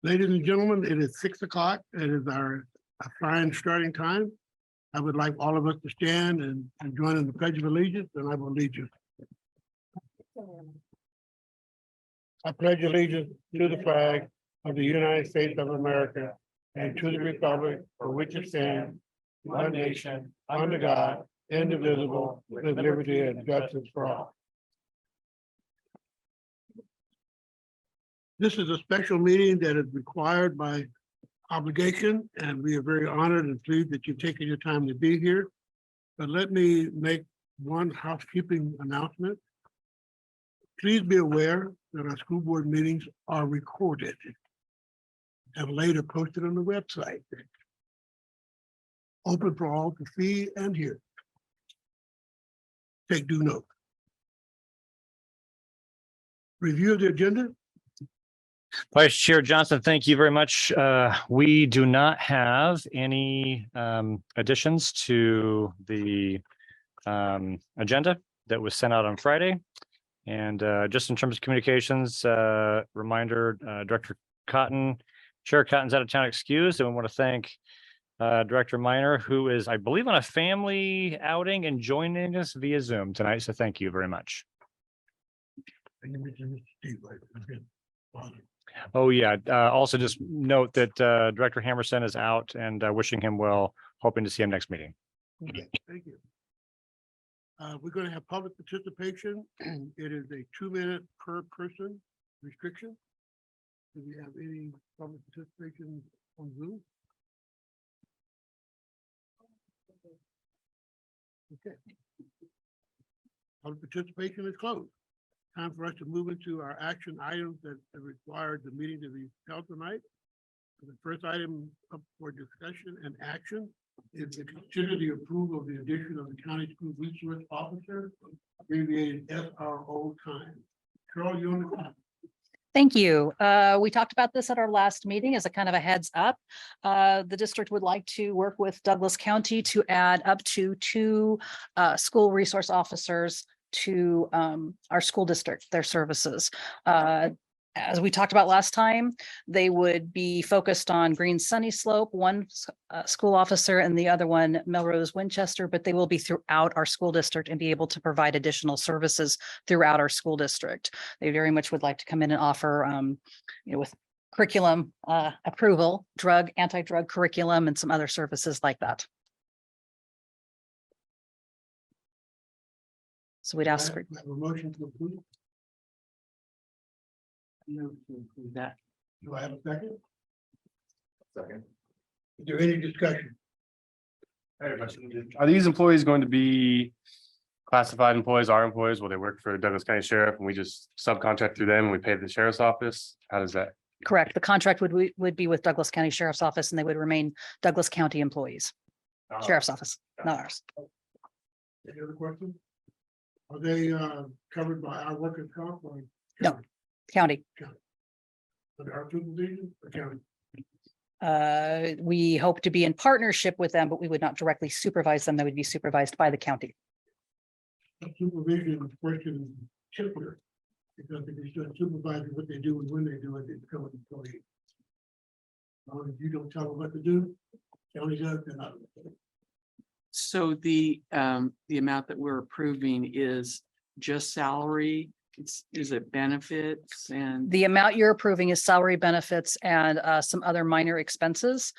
Ladies and gentlemen, it is 6 o'clock. It is our assigned starting time. I would like all of us to stand and join in the Pledge of Allegiance, and I will lead you. I pledge allegiance to the flag of the United States of America and to the republic for which it stands, one nation, under God, indivisible, with liberty and justice for all. This is a special meeting that is required by obligation, and we are very honored and pleased that you've taken your time to be here. But let me make one housekeeping announcement. Please be aware that our school board meetings are recorded and later posted on the website. Open for all to see and hear. Take due note. Review of the agenda. Vice Chair Johnson, thank you very much. We do not have any additions to the agenda that was sent out on Friday. And just in terms of communications, reminder, Director Cotton, Chair Cotton's out of town excused, and we want to thank Director Minor, who is, I believe, on a family outing and joining us via Zoom tonight. So thank you very much. Oh, yeah. Also, just note that Director Hammerson is out and wishing him well, hoping to see him next meeting. Okay, thank you. We're going to have public participation. It is a 2-minute per person restriction. Do we have any public participation on Zoom? Okay. Public participation is closed. Time for us to move into our action items that required the meeting to be held tonight. The first item up for discussion and action is to consider the approval of the addition of the County School Resource Officer, abbreviated SRO time. Carol, you on the clock? Thank you. We talked about this at our last meeting as a kind of a heads up. The district would like to work with Douglas County to add up to 2 school resource officers to our school district, their services. As we talked about last time, they would be focused on Green Sunny Slope, one school officer and the other one Melrose Winchester, but they will be throughout our school district and be able to provide additional services throughout our school district. They very much would like to come in and offer, with curriculum approval, anti-drug curriculum, and some other services like that. So we'd ask for I have a motion to approve. That. Do I have a second? Second. Is there any discussion? Are these employees going to be classified employees, our employees? Will they work for Douglas County Sheriff and we just subcontract through them and we pay the sheriff's office? How does that? correct. The contract would be with Douglas County Sheriff's Office, and they would remain Douglas County employees. Sheriff's Office, not ours. Any other questions? Are they covered by our workers' comp or? No. County. Under our supervision or county? We hope to be in partnership with them, but we would not directly supervise them. They would be supervised by the county. Supervision question is simpler, because if you start supervising what they do and when they do it, they become an employee. If you don't tell them what to do, county does, they're not. So the amount that we're approving is just salary? Is it benefits and? The amount you're approving is salary, benefits, and some other minor expenses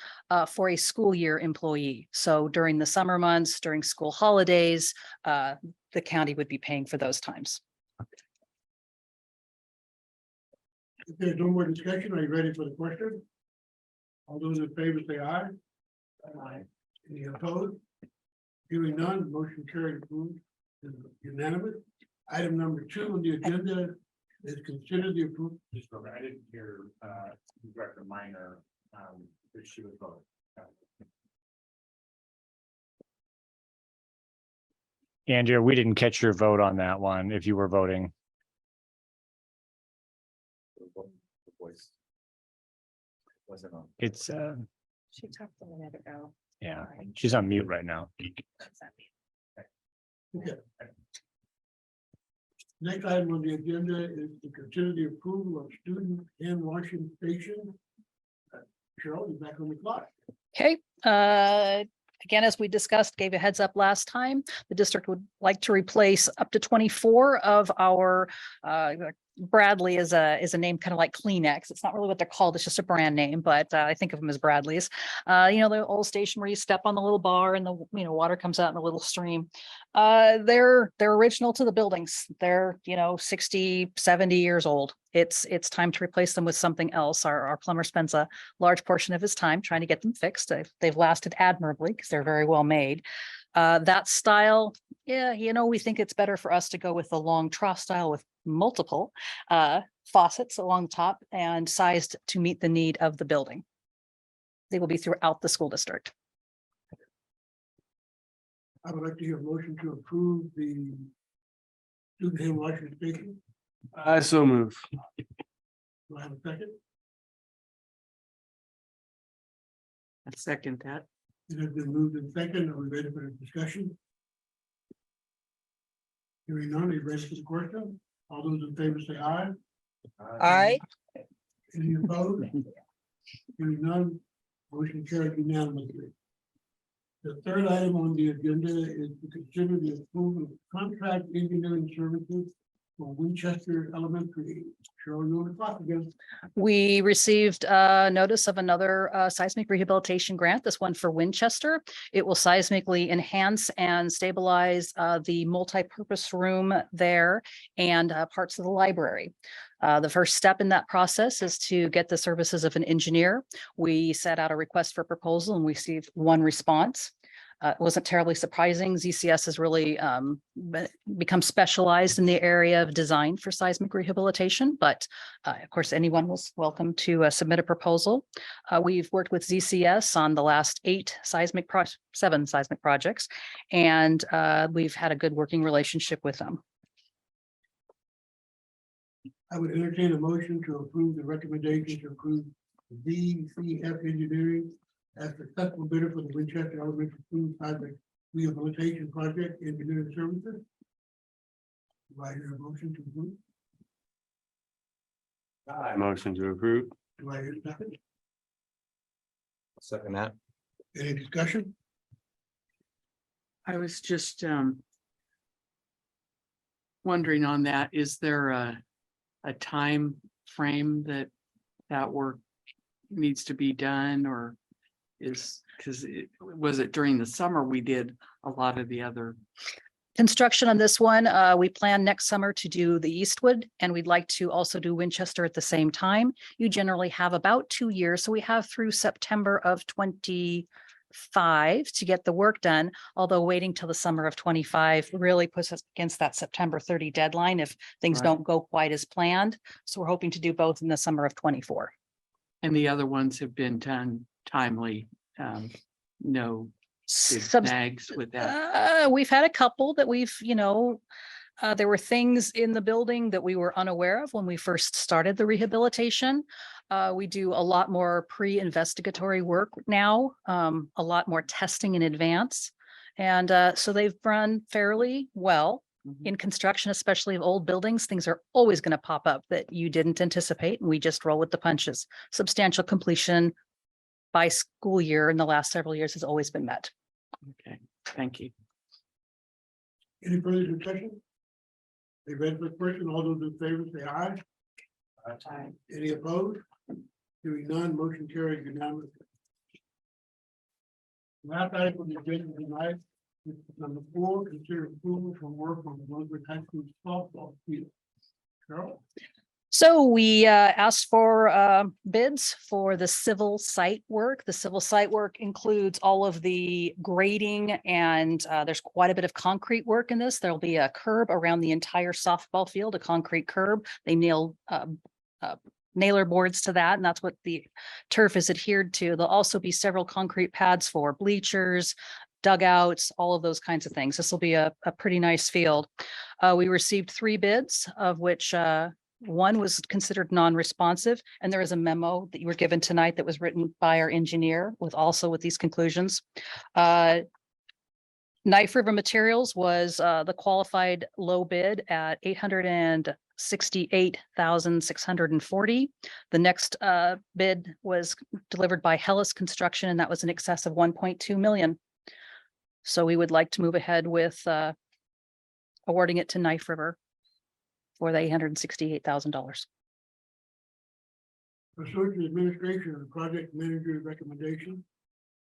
for a school year employee. So during the summer months, during school holidays, the county would be paying for those times. If there's no more discussion, are you ready for the question? All those in favor say aye. Aye. Any opposed? Hearing none, motion carried, approved, is unanimous. Item number 2 on the agenda is consider the approval. Just for, I didn't hear Director Minor, if she was voting. Andrea, we didn't catch your vote on that one, if you were voting. Wasn't on. It's, She talked a minute ago. yeah, she's on mute right now. Okay. Next item on the agenda is to consider the approval of student hand washing station Cheryl, you're back on the clock. Okay, again, as we discussed, gave a heads up last time, the district would like to replace up to 24 of our Bradley is a name kind of like Kleenex. It's not really what they're called. It's just a brand name, but I think of them as Bradley's. The old station where you step on the little bar and the water comes out in a little stream. They're original to the buildings. They're 60, 70 years old. It's time to replace them with something else. Our plumber spends a large portion of his time trying to get them fixed. They've lasted admirably because they're very well made. That style, we think it's better for us to go with the long trough style with multiple faucets along the top and sized to meet the need of the building. They will be throughout the school district. I would like to hear a motion to approve the student hand washing station. I so move. Do I have a second? I second that. It has been moved in second. Are we ready for the discussion? Hearing none, are you ready for the question? All those in favor say aye. Aye. Any opposed? Hearing none, motion carried unanimously. The third item on the agenda is to consider the approval of contract engineering services for Winchester Elementary. Cheryl, you're on the clock again. We received a notice of another seismic rehabilitation grant, this one for Winchester. It will seismically enhance and stabilize the multi-purpose room there and parts of the library. The first step in that process is to get the services of an engineer. We set out a request for proposal and we received one response. It wasn't terribly surprising. ZCS has really become specialized in the area of design for seismic rehabilitation, but of course, anyone was welcome to submit a proposal. We've worked with ZCS on the last 7 seismic projects, and we've had a good working relationship with them. I would entertain a motion to approve the recommendation to approve VCF Engineering as successful bidder for the Winchester Elementary School seismic rehabilitation project engineering services. Do I hear a motion to approve? I motion to approve. Do I hear a second? Second that. Any discussion? I was just wondering on that, is there a time frame that work needs to be done, or was it during the summer we did a lot of the other? Construction on this one, we plan next summer to do the Eastwood, and we'd like to also do Winchester at the same time. You generally have about 2 years, so we have through September of 25 to get the work done, although waiting till the summer of 25 really puts us against that September 30 deadline if things Right. don't go quite as planned. So we're hoping to do both in the summer of 24. And the other ones have been done timely, no big Subs- snags with that. We've had a couple that there were things in the building that we were unaware of when we first started the rehabilitation. We do a lot more pre-investigatory work now, a lot more testing in advance. And so they've run fairly well. Mhm. In construction, especially of old buildings, things are always going to pop up that you didn't anticipate, and we just roll with the punches. Substantial completion by school year in the last several years has always been met. Okay, thank you. Any further discussion? They read the question, all those in favor say aye. Any opposed? Hearing none, motion carried unanimously. Last item on the agenda tonight is number 4, consider approval for work on the Roseburg High School softball field. Carol? So we asked for bids for the civil site work. The civil site work includes all of the grading, and there's quite a bit of concrete work in this. There'll be a curb around the entire softball field, a concrete curb. They nail nailer boards to that, and that's what the turf is adhered to. There'll also be several concrete pads for bleachers, dugouts, all of those kinds of things. This will be a pretty nice field. We received 3 bids, of which one was considered non-responsive, and there is a memo that you were given tonight that was written by our engineer with these conclusions. Knife River Materials was the qualified low bid at $168,640. The next bid was delivered by Hellas Construction, and that was in excess of 1.2 million. So we would like to move ahead with awarding it to Knife River for the $868,000. Pursuant to the administration of the project manager's recommendation,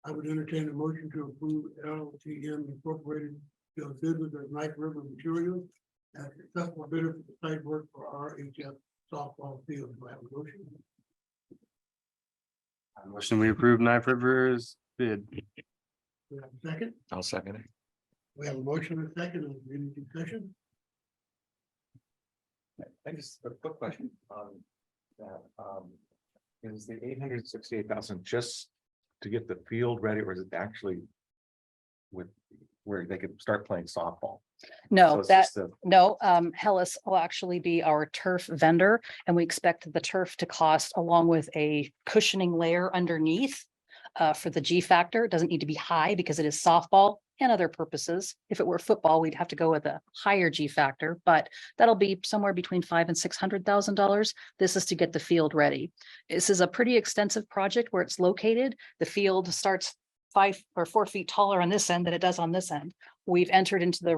I would entertain a motion to approve LTM Incorporated to bid with the Knife River Materials as successful bidder for the site work for RHF softball field. Do I have a motion? Motion we approve Knife River's bid. Do we have a second? I'll second it. We have a motion and a second. Is there any discussion? I just, a quick question on that, is the 868,000 just to get the field ready, or is it actually with, where they could start playing softball? So No, it's that, just a- no, Hellas will actually be our turf vendor, and we expect the turf to cost along with a cushioning layer underneath for the G factor. It doesn't need to be high because it is softball and other purposes. If it were football, we'd have to go with a higher G factor, but that'll be somewhere between $500,000 and $600,000. This is to get the field ready. This is a pretty extensive project where it's located. The field starts 5 or 4 feet taller on this end than it does on this end. We've entered into the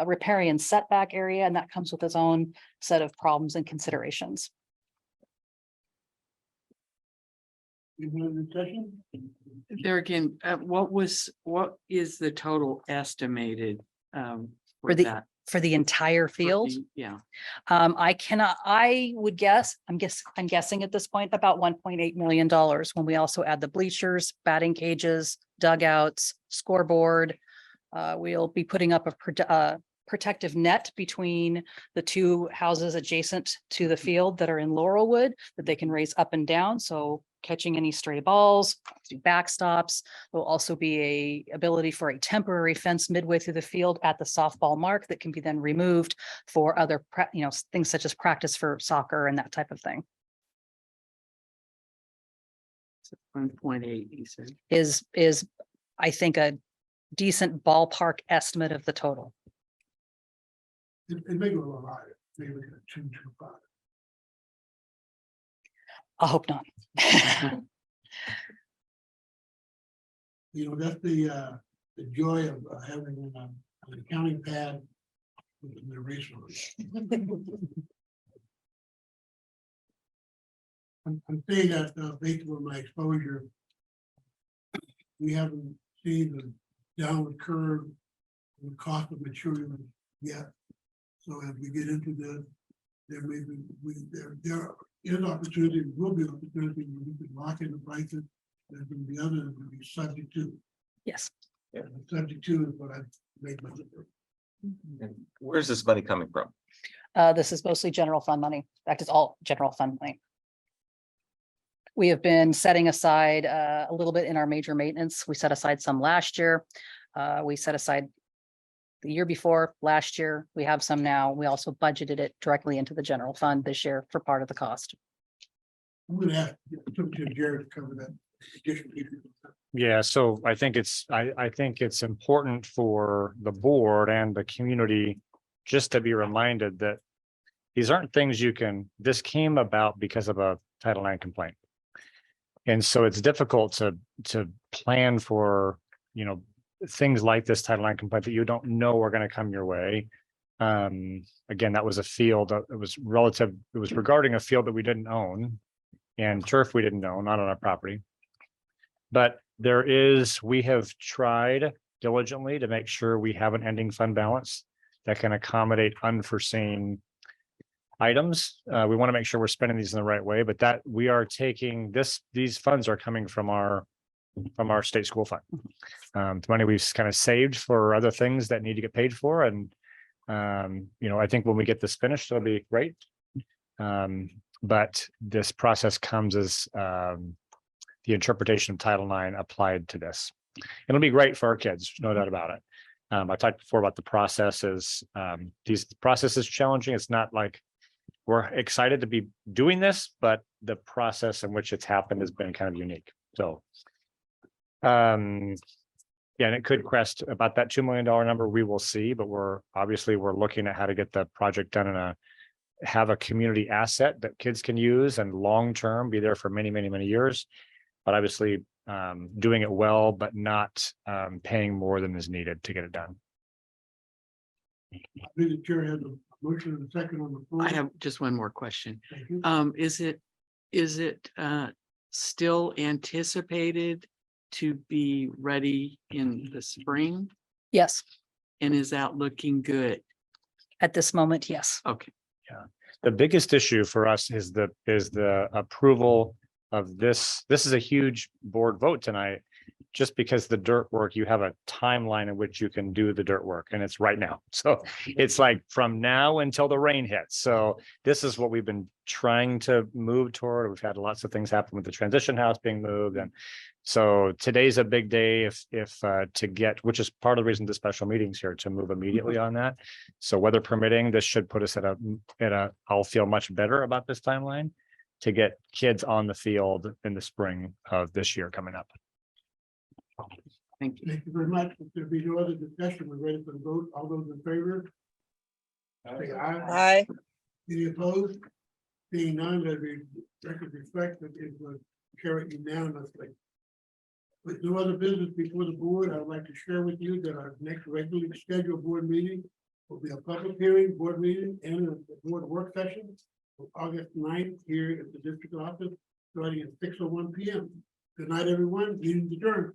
riparian setback area, and that comes with its own set of problems and considerations. Any other discussion? There again, what is the total estimated for the that? For the entire For field, Yeah, I would guess, I'm guessing at this point about $1.8 million when we also add the bleachers, batting cages, dugouts, scoreboard. We'll be putting up a protective net between the two houses adjacent to the field that are in Laurelwood that they can raise up and down. So catching any stray balls, do backstops. There'll also be a ability for a temporary fence midway through the field at the softball mark that can be then removed for other, things such as practice for soccer and that type of thing. 1.8, you said. Is I think a decent ballpark estimate of the total. It may go a little higher, maybe 225. I hope not. You know, that's the joy of having an accounting pad with the resource. I'm saying that based on my exposure, we haven't seen the downward curve in the cost of materials yet. So as we get into this, there may be, there is opportunity, will be opportunity where we can lock in the prices. There's going to be others that will be subject to. Yes. And subject to is what I made my. And where's this money coming from? This is mostly general fund money. In fact, it's all general fund money. We have been setting aside a little bit in our major maintenance. We set aside some last year. We set aside the year before, last year. We have some now. We also budgeted it directly into the general fund this year for part of the cost. I'm gonna ask Jared to cover that additional. Yeah, so I think it's important for the board and the community just to be reminded that these aren't things this came about because of a Title IX complaint. And so it's difficult to plan for, things like this Title IX complaint that you don't know are going to come your way. Again, that was a field, it was regarding a field that we didn't own and turf we didn't own, not on our property. But we have tried diligently to make sure we have an ending fund balance that can accommodate unforeseen items. We want to make sure we're spending these in the right way, but that we are taking these funds are coming from our state school fund. The money we've kind of saved for other things that need to get paid for. And, I think when we get this finished, it'll be great. But this process comes as the interpretation of Title IX applied to this. It'll be great for our kids, no doubt about it. I talked before about the processes. These processes challenging. It's not like we're excited to be doing this, but the process in which it's happened has been kind of unique. So, yeah, and it could crest about that $2 million number. We will see, but we're looking at how to get the project done in a have a community asset that kids can use and long-term be there for many, many, many years. But obviously, doing it well, but not paying more than is needed to get it done. I think the chair has a motion and a second on the floor. I have just one more question. Thank you. Is it still anticipated to be ready in the spring? Yes, And is that looking good? at this moment, yes. Okay, The biggest issue for us is the approval of this. This is a huge board vote tonight. Just because the dirt work, you have a timeline in which you can do the dirt work, and it's right now. So it's like from now until the rain hits. So this is what we've been trying to move toward. We've had lots of things happen with the transition house being moved. And so today's a big day if to get, which is part of the reason the special meetings here, to move immediately on that. So weather permitting, this should put us I'll feel much better about this timeline to get kids on the field in the spring of this year coming up. thank you. Thank you very much. If there be no other discussion, we're ready for the vote. All those in favor? Say aye. Aye. Any opposed? Seeing none, let me record reflect that it was carried unanimously. With no other business before the board, I would like to share with you that our next regularly scheduled board meeting will be a public hearing, board meeting, and a board work session on August 9th here at the district office, starting at 6:01 p.m. Good night, everyone. Meeting adjourned.